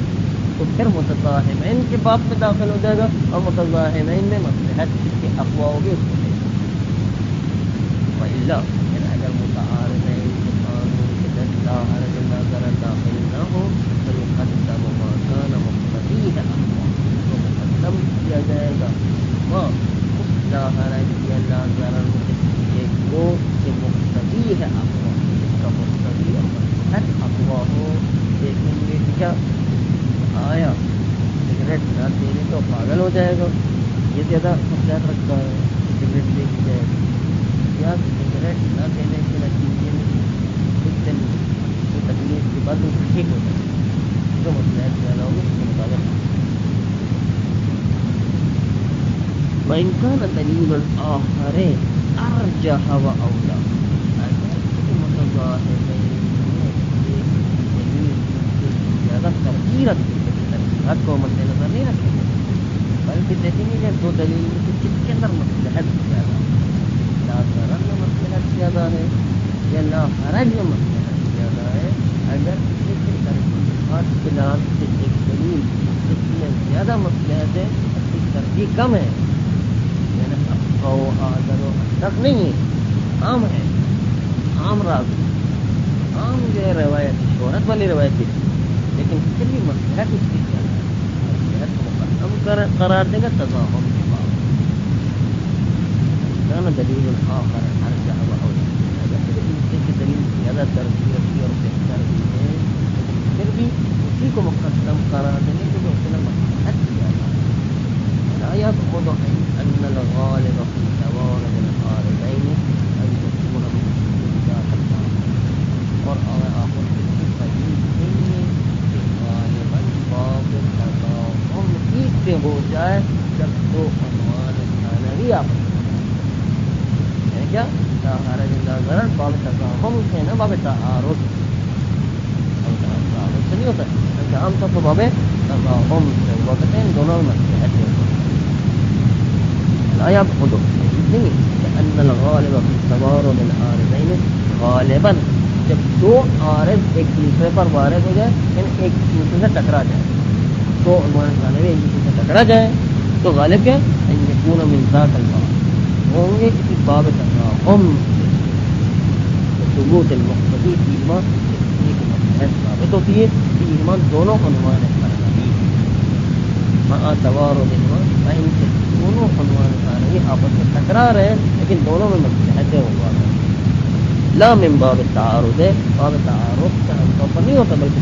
تو پھر متضاہمین کے باب میں داخل ہو جائے گا اور متضاہمین میں مصلحت جس کی اقوا ہوگی اس کو وَإِلَّا یعنی اگر متعارضین کے قانون کے تحت لا حرج لا ضرر داخل نہ ہو تو يقدم ما كان مقتضیہ اقوا تو مقدم کیا جائے گا ما لا حرج یا لا ضرر ایک کو کہ مقتضی ہے اقوا اس کا مقتضی اور مصلحت اقوا ہو. دیکھیں گے کیا آیا سگریٹ نہ پینے تو پاگل ہو جائے گا یہ زیادہ مصلحت رکھتا ہے سگریٹ لے کی جائے یا سگریٹ نہ دینے کے نتیجے میں کچھ دن کی تکلیف کے بعد ٹھیک ہو جائے تو مصلحت زیادہ ہوگی اس کے مطابق. وَإِنْ كَانَ دَلِيلُ الْآخَرِ أَرْجَحَ وَأَوْلَى اگر متضاہمین زیادہ ترجیح رکھتے ہیں ترجیحات کو مد نظر نہیں رکھیں گے بلکہ دیکھیں گے کہ دو دلیل میں سے کس کے اندر مصلحت زیادہ ہے لا ضرر میں مصلحت زیادہ ہے یا لا حرج میں مصلحت زیادہ ہے. اگر کسی کے ترجیحات کے نام سے ایک دلیل جس میں زیادہ مصلحت ہے اس کی ترجیح کم ہے یعنی افقہ و عادل و حق نہیں ہے عام ہے عام راوی عام جو ہے روایت شہرت والی روایت ہے لیکن پھر بھی مصلحت اس کی زیادہ ہے مصلحت کو مقدم قرار دے گا تضاہم کے بعد کان دلیل آخر ارجح و اولی اگر پھر دوسرے کی دلیل زیادہ ترجیح رکھی اور بہتر بھی ہے پھر بھی اسی کو مقدم قرار دیں گے کیونکہ اس میں مصلحت زیادہ ہے ضرر باب تضاہم سے نا باب تعارض. تعارض سے نہیں ہوتا ہے عام طور پر باب تضاہم سے ہوا کرتے ہیں دونوں مصلحت ہوتے ہیں. لا يبعد نہیں لأن الغالب في التوارد العارضين غالباً جب دو عارض ایک دوسرے پر وارد ہو جائے یعنی ایک دوسرے سے ٹکرا جائے تو عنوان ثانوی ایک دوسرے سے ٹکرا جائے تو غالب کیا ان یکون من ذاک الباب ہوں گے کسی باب تضاہم ثبوت المقتضی فیما ایک مصلحت ثابت ہوتی ہے فیما دونوں عنوان ثانوی مع توارد ان سے دونوں عنوان ثانوی آپس میں ٹکرا رہے لیکن دونوں میں مصلحتیں ہوا ہے. لا من باب التعارض ہے باب تعارض کا عام طور پر نہیں ہوتا بلکہ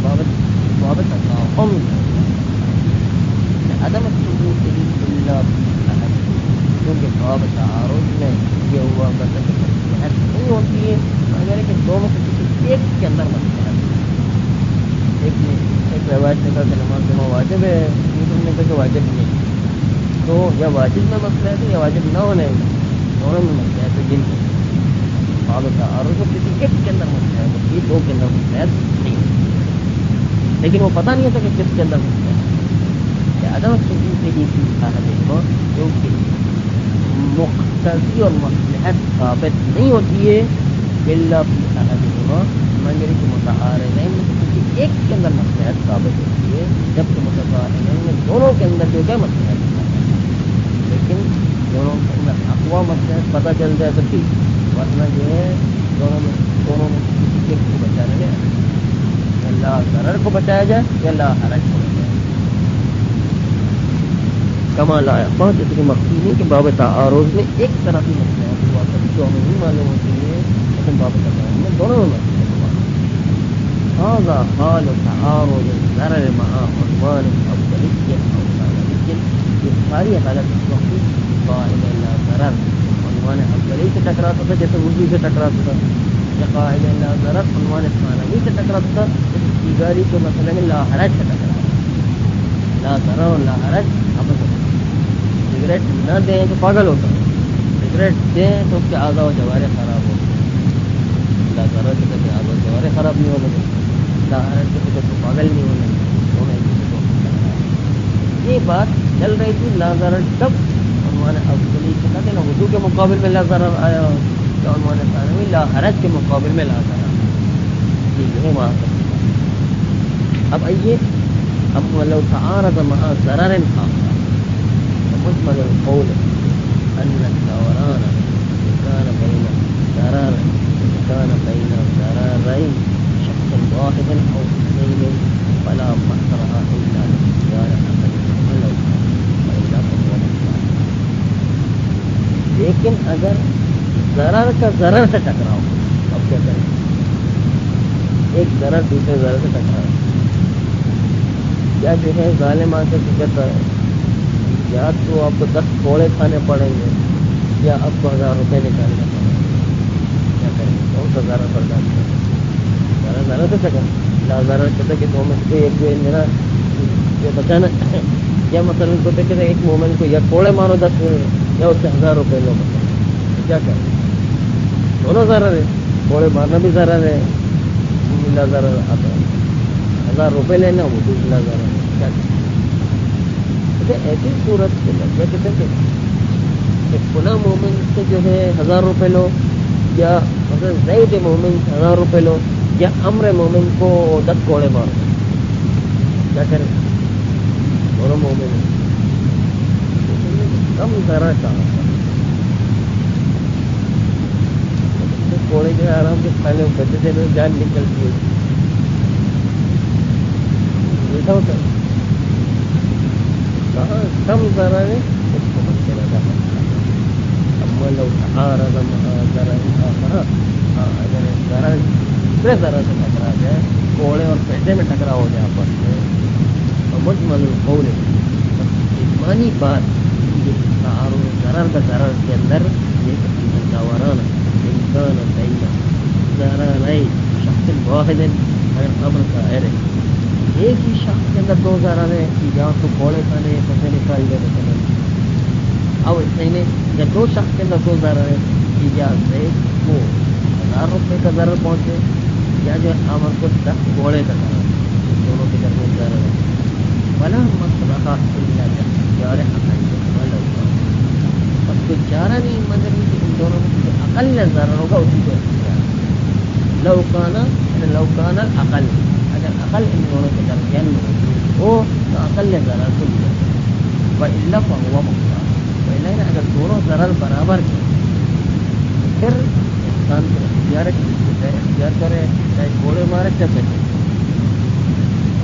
باب تضاہم عدم الثبوت الا بالاحد کیونکہ باب تعارض میں یہ ہوا کرتا کہ مصلحت نہیں ہوتی ہے مگر کہ دو میں سے کسی ایک کے اندر مصلحت ایک روایت نے کہا کہ نماز جمع واجب ہے دوسرے نے کہا کہ واجب نہیں تو یا واجب میں مصلحت ہے یا واجب نہ ہونے دونوں میں مصلحت ہے جن میں باب تعارض کو کسی ایک کے اندر مصلحت ہوتی ہے دو کے اندر مصلحت نہیں لیکن وہ پتہ نہیں ہوتا کہ کس کے اندر مصلحت ہے عدم ثبوت سے یہ احدہما کیونکہ مقتضی اور مصلحت ثابت نہیں ہوتی ہے الا فی احدہما مگر کہ متعارضین میں کسی ایک کے اندر مصلحت ثابت ہوتی ہے جبکہ متضادین میں دونوں کے اندر جو ہے مصلحت لیکن دونوں کے اندر اقوا مصلحت پتہ چل جائے تو ٹھیک ورنہ جو ہے دونوں میں کسی ایک کو بچانا جائے یا لا ضرر کو بچایا جائے یا لا حرج کو بچایا جائے کما لا یخفی جیسے کہ مخفی نہیں کہ باب تعارض میں ایک طرف ہی مصلحت ہوا کبھی جو ہمیں نہیں معلوم ہوتی ہے لیکن باب تعارض میں دونوں میں مصلحت ہوا. هذا حال تعارض الضرر مع عنوان الأفضلية أو ثانوية یہ ساری حالت اس وقت قاعدہ لا ضرر عنوان افضلی سے ٹکراتا تھا جیسے وضو سے ٹکراتا تھا یا قاعدہ لا ضرر عنوان ثانوی سے ٹکراتا تھا جیسے سیگاری کے مسئلے میں لا حرج سے ٹکراتا لا ضرر اور لا حرج آپس میں سگریٹ نہ دیں تو پاگل ہوتا ہے سگریٹ دیں تو اس کے اعضاء و جوارح خراب ہوتے ہیں لا ضرر کے کہتے اعضاء و جوارح خراب نہیں ہونے لا حرج کے کہتے پاگل نہیں ہونے یہ بات چل رہی تھی لا ضرر کب عنوان افضلی کے کہتے نا وضو کے مقابل میں لا ضرر آیا تو عنوان ثانوی لا حرج کے مقابل میں لا ضرر یہ ہے وہاں پر. اب آئیے اب ولو تعارض مع ضرر آخر فمجمل القول ان الدوران كان بين ضررين شخص واحد او اثنين فلا مصرها الا لاختيار احد ولو فإلا فهو مصلحة. لیکن اگر ضرر کا ضرر سے ٹکراؤ اب کیا کریں ایک ضرر دوسرے ضرر سے ٹکراؤ یا جو ہے ظالم آ کے کہتا ہے یا تو آپ کو 10 کوڑے کھانے پڑیں گے یا آپ کو 1000 روپے نکالنے پڑیں گے کیا کریں گے کون سا ضرر برداشت کریں ضرر ضرر سے ٹکرا لا ضرر کہتا کہ دو میں سے ایک جو میرا جو بچانا یا مثلا کو کہتے ہیں ایک مومن کو یا کوڑے مارو 10 یا اس سے 1000 روپے لو مثلا کیا کریں دونوں ضرر ہے کوڑے مارنا بھی ضرر ہے لا ضرر آتا ہے 1000 روپے لینا وہ بھی لا ضرر ہے کیا کریں ایسی صورت کے لگ کہتے ہیں کہ فلاں مومن سے جو ہے 1000 روپے لو یا مثلا زید مومن سے 1000 روپے لو یا امر مومن کو 10 کوڑے مارو کیا کریں دونوں مومن کم ضرر کا کوڑے جو ہے آرام سے کھانے بچے سے جان نکلتی ہے ایسا ہوتا ہے کہاں کم ضرر ہے اس کو مسئلہ کا اما لو تعارض مع ضرر آخر اگر ضرر دوسرے ضرر سے ٹکرا جائے کوڑے اور پیسے میں ٹکرا ہو جائے آپس میں تو مجمل القول اجمالی بات یہ تعارض ضرر کا ضرر کے اندر یہ دوران انسان بین ضررین شخص واحد اگر امر ظاہر ہے ایک ہی شخص کے اندر 2 ضرر ہے کہ یا تو کوڑے کھانے پیسے نکال دے اب اس میں یا 2 شخص کے اندر 2 ضرر ہے کہ یا زید کو 1000 روپے کا ضرر پہنچے یا جو عمر کو 10 گھوڑے کا ضرر، دونوں کے درمیان ضرر ہے. ولا مصلحہ الا باختیار اقل ولو، بس کوئی چارہ نہیں مگر کہ ان دونوں میں جو اقل ضرر ہوگا اسی کو اختیار. لوکانا اقل، اگر عقل ان دونوں کے درمیان میں ہو تو اقل ضرر کو لیا وَإِلَّا فَهُوَ مُخْتَارٌ. وَإِلَّا اگر دونوں ضرر برابر ہیں پھر انسان کو اختیار ہے کہ جس کو چاہے اختیار کرے، چاہے گھوڑے مارے چاہے پیسے.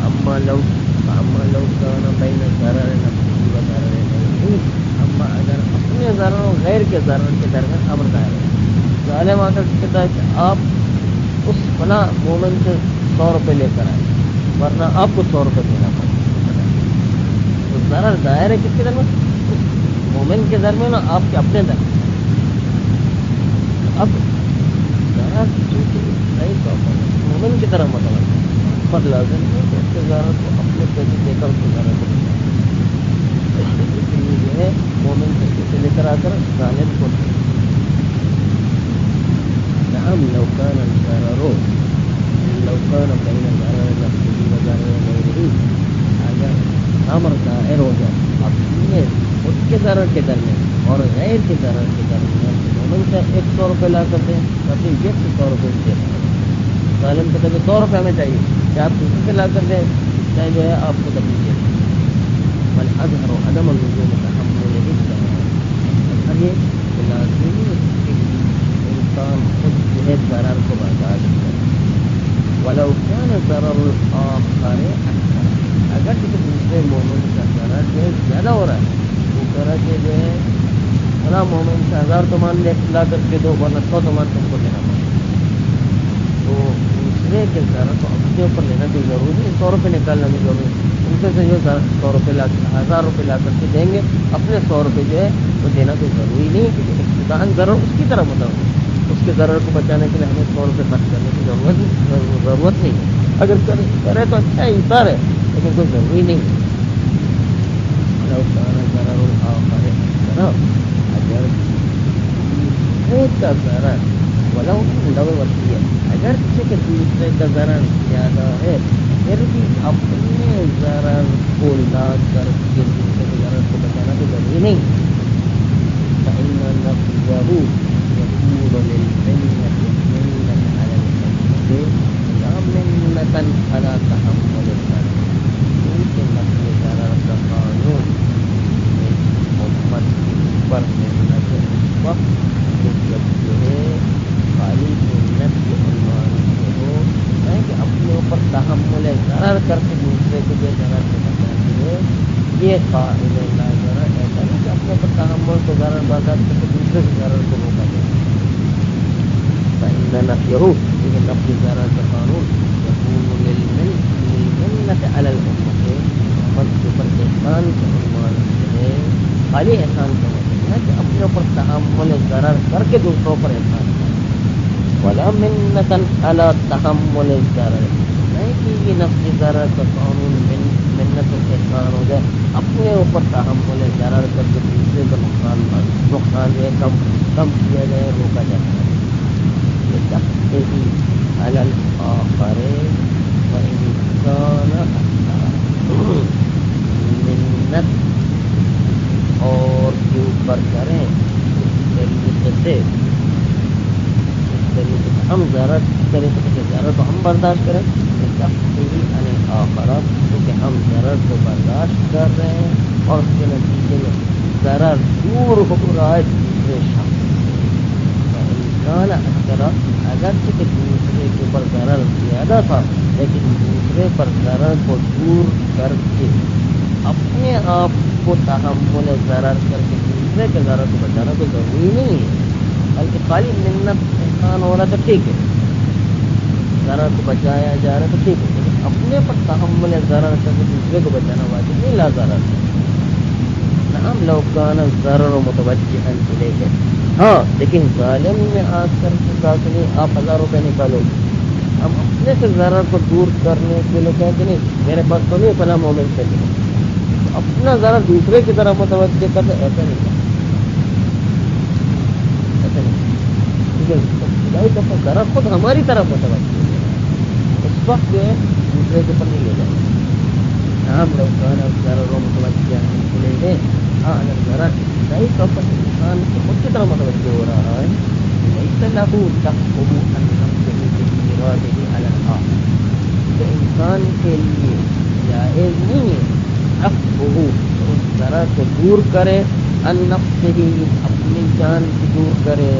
اما لو کان بین ضرر نفسی و ضرر غیرہ، اما اگر اپنے ضرر و غیر کے ضرر کے درمیان امر دائر ہے، ظالم آ کر کہتا ہے کہ آپ اس فلاں مومن سے 100 روپے لے کر آئے ورنہ آپ کو 100 روپے دینا پڑے. تو ضرر دائر ہے کس کے درمیان؟ اس مومن کے درمیان اور آپ کے اپنے درمیان. اب ضرر صحیح طور پر مومن کی طرح متوجہ پر لازم ہے کہ اس کے ضرر کو اپنے پیسے دے کر اس کے ضرر کو اس لیے جو ہے مومن سے پیسے لے کر آ کر ظالم کو نعم لو كان الضرر بين ضرر نفسه وضرر غيره، اگر امر دائر ہو جائے اپنے خود کے ضرر کے درمیان اور غیر کے ضرر کے درمیان، مومن سے 100 روپے لا کر دیں تاکہ یہ 100 روپے دے ظالم کو کہتے 100 روپے ہمیں چاہیے کہ آپ دوسرے سے لا کر دیں چاہے جو ہے آپ کو تکلیف دے. والأظهر عدم اللزوم تحمل الضرر، یہ لازمی انسان خود جو ہے ضرر کو برداشت کرے. ولو كان ضرر الآخر اکثر، اگر کسی دوسرے مومن کا ضرر جو ہے زیادہ ہو رہا ہے، وہ کہہ رہا کہ جو ہے فلاں مومن سے 1000 تومان لا کر کے دو ورنہ 100 تومان تم کو لینا پڑے. تو دوسرے کے ضرر کو اپنے اوپر لینا کوئی ضروری نہیں، 100 روپے نکالنا بھی ضروری ہے. ان سے جو 100 روپے لا 1000 روپے لا کر کے دیں گے، اپنے 100 روپے جو ہے وہ دینا کوئی ضروری نہیں، کیونکہ ابتداءً ضرر اس کی طرف ہوتا ہے. اس کے ضرر کو بچانے کے لیے ہمیں 100 روپے خرچ کرنے کی ضرورت نہیں ہے. اگر کرے تو اچھا ہے، اثر ہے، لیکن کوئی ضروری نہیں ہے. اگر ایک کا ضرر ولو وسیع، اگر کسی کے دوسرے کا ضرر زیادہ ہے پھر بھی اپنے ضرر کو لا کر کے دوسرے کے ضرر کو بچانا تو ضروری نہیں. فإن نفسه يكون للمنة على الحكمة لا منة على تحمل الضرر، کیونکہ نفس ضرر کا قانون امت پر منت اس وقت جب جو ہے خالی منت کے عنوان سے ہو، نہیں کہ اپنے اوپر تحمل ضرر کر کے دوسرے کو جو ضرر سے بچاتی ہے. یہ قائل لا ضرر، ایسا نہیں کہ اپنے اوپر تحمل کو ضرر برداشت کر کے دوسرے کے ضرر کو روکا جائے. فإن نفيه، لیکن نفی ضرر کا قانون يكون للمنة على الأمة، امت کے اوپر احسان کے عنوان سے ہے. خالی احسان کا مطلب ہے کہ اپنے اوپر تحمل ضرر کر کے دوسروں پر احسان کرے. ولا منة على تحمل الضرر، نہیں کہ یہ نفی ضرر کا قانون منت و احسان ہو جائے، اپنے اوپر تحمل ضرر کر کے دوسرے کا نقصان جو ہے کم کیا جائے، روکا جاتا ہے. ہی علل آخر و انسان منت اور کے اوپر کریں اس طریقے سے ہم ضرر کو ہم برداشت کریں. آخرت، کیونکہ ہم ضرر کو برداشت کر رہے ہیں اور اس کے نتیجے میں ضرر دور ہو رہا ہے دوسرے شخص انسان اکثر، اگرچہ کہ دوسرے کے اوپر ضرر زیادہ تھا لیکن دوسرے پر ضرر کو دور کر کے اپنے آپ کو تحمل ضرر کر کے دوسرے کے ضرر کو بچانا تو ضروری نہیں ہے، بلکہ خالی منت احسان ہو رہا تو ٹھیک ہے، ضرر کو بچایا جا رہا تو ٹھیک ہے، لیکن اپنے پر تحمل ضرر کر کے دوسرے کو بچانا واجب نہیں، لا ضرر. نعم لو كان الضرر متوجها الیہ، ہاں لیکن ظالم نے آ کر کے کہا کہ نہیں آپ 1000 روپے نکالو، ہم اپنے سے ضرر کو دور کرنے کے لیے کہتے نہیں میرے پاس تو نہیں فلاں مومن سے دیں، اپنا ضرر دوسرے کی طرف متوجہ کرتے، ایسا نہیں، ایسا نہیں. بھائی تو ذرا خود ہماری طرف متوجہ ہے، اس وقت جو ہے دوسرے کے اوپر نہیں لے جائے. ہم لوگ ذرا رو متوجہ لے لیں. ہاں اگر ذرا ابتدائی طور پر انسان خود کی طرف متوجہ ہو رہا ہے تو انسان کے لیے جائز نہیں ہے اس ذرا کو دور کرے، ان نفس ہی اپنی جان سے دور کرے.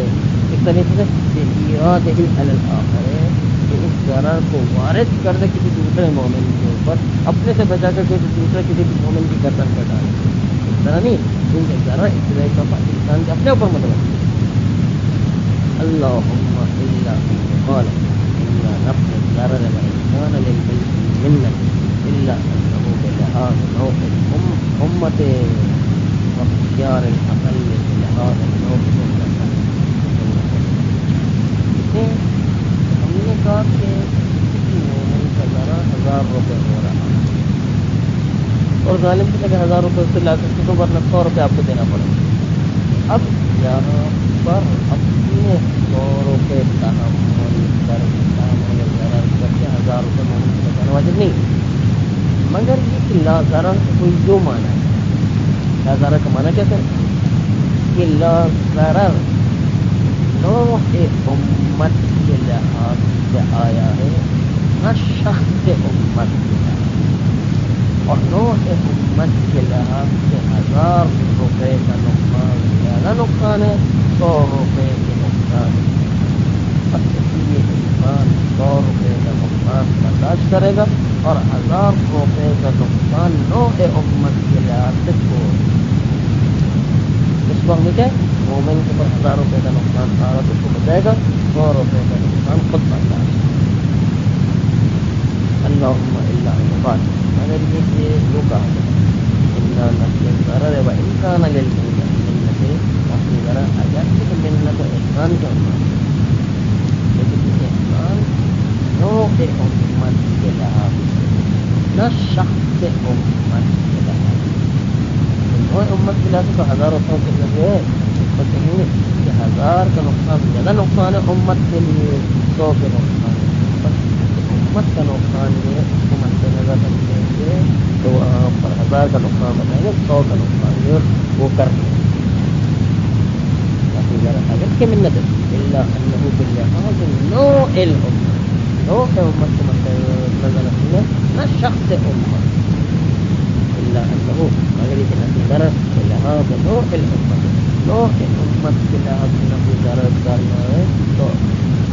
اس طریقے سے ارادہ الاخر ہے کہ اس ذرا کو وارد کر دے کسی دوسرے مومن کے اوپر، اپنے سے بچا کر کسی دوسرے کسی بھی مومن کی گردن پر ڈالے. اس طرح نہیں، کیونکہ ذرا ابتدائی طور پر انسان کے اپنے اوپر متوجہ. اللهم إلا قال إلا نفس الضرر وإن كان للبيت منة إلا أنه بلهذا نوع أمة واختيار الأقل لهذا النوع منة. ہم نے کہا کہ کسی مومن کا ذرا 1000 روپے ہو رہا اور ظالم سے لگے 1000 روپے سے لا کر تو ورنہ 100 روپے آپ کو دینا پڑے. اب یہاں پر اپنے 100 روپے تحمل کر کے 1000 روپے مومن سے بچانا واجب نہیں. مگر یہ کہ لا ضرر کوئی جو مانا ہے، لا ضرر کا مانا کیسے کہ لا ضرر نوع امت کے لحاظ سے آیا ہے، نہ شخص امت کے لحاظ. اور نوع امت کے لحاظ سے 1000 روپے کا نقصان زیادہ نقصان ہے 100 روپے کے نقصان. اس لیے انسان 100 روپے کا نقصان برداشت کرے گا اور 1000 روپے کا نقصان نوع امت کے لحاظ سے چھوڑ. اس وقت کیا مومن کے اوپر 1000 روپے کا نقصان آ رہا تو اس کو بچائے گا، 100 روپے کا نقصان خود برداشت. اللہم الا المباد. مگر یہ کہ جو کہا جائے نسل ضرر و انسان منت اپنی ذرا اگر منت و احسان کے عنوان، لیکن احسان نوع امت کے لحاظ نہ شخص امت کے لحاظ. نوع امت کے لحاظ تو 1000 روپوں کے لگے تو کہیں گے کہ 1000 کا نقصان زیادہ نقصان ہے امت کے لیے 100 کے نقصان ہے. امت کا نقصان یہ اس کو مد نظر رکھیں گے تو وہاں پر 1000 کا نقصان بتائیں گے، 100 کا نقصان یہ وہ کر لیں. اگر کی منت اللہ انہو باللحاظ نوع الامت، نوع امت کو مد نظر رکھیں گے نہ شخص امت. اللہ انہو مگر یہ کہ نظر باللحاظ نوع الامت، نوع امت کے لحاظ سے نہ ضرر کرنا ہے تو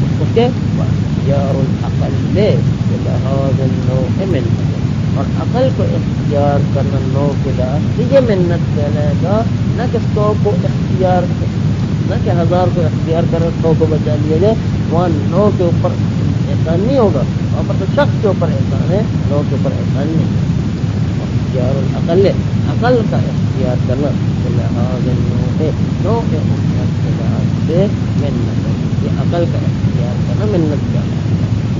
اس کو کہ اختیار العقل بلحاظ النوع منت، اور عقل کو اختیار کرنا نوع کے لحاظ سے یہ منت کہلے گا، نہ کہ 100 کو اختیار کر، نہ کہ 1000 کو اختیار کر 100 کو بچا لیا جائے. وہاں 9 کے اوپر احسان نہیں ہوگا، وہاں پر تو شخص کے اوپر احسان ہے، 9 کے اوپر احسان نہیں ہے. اختیار العقل، عقل کا اختیار کرنا بلحاظ النوع، نوع امت کے لحاظ سے منت، یہ عقل کا اختیار کرنا منت کا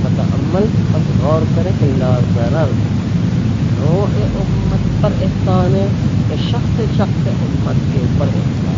متعمل. اب غور کریں کہ لا ضرر نوع امت پر احسان ہے کہ شخص امت کے اوپر احسان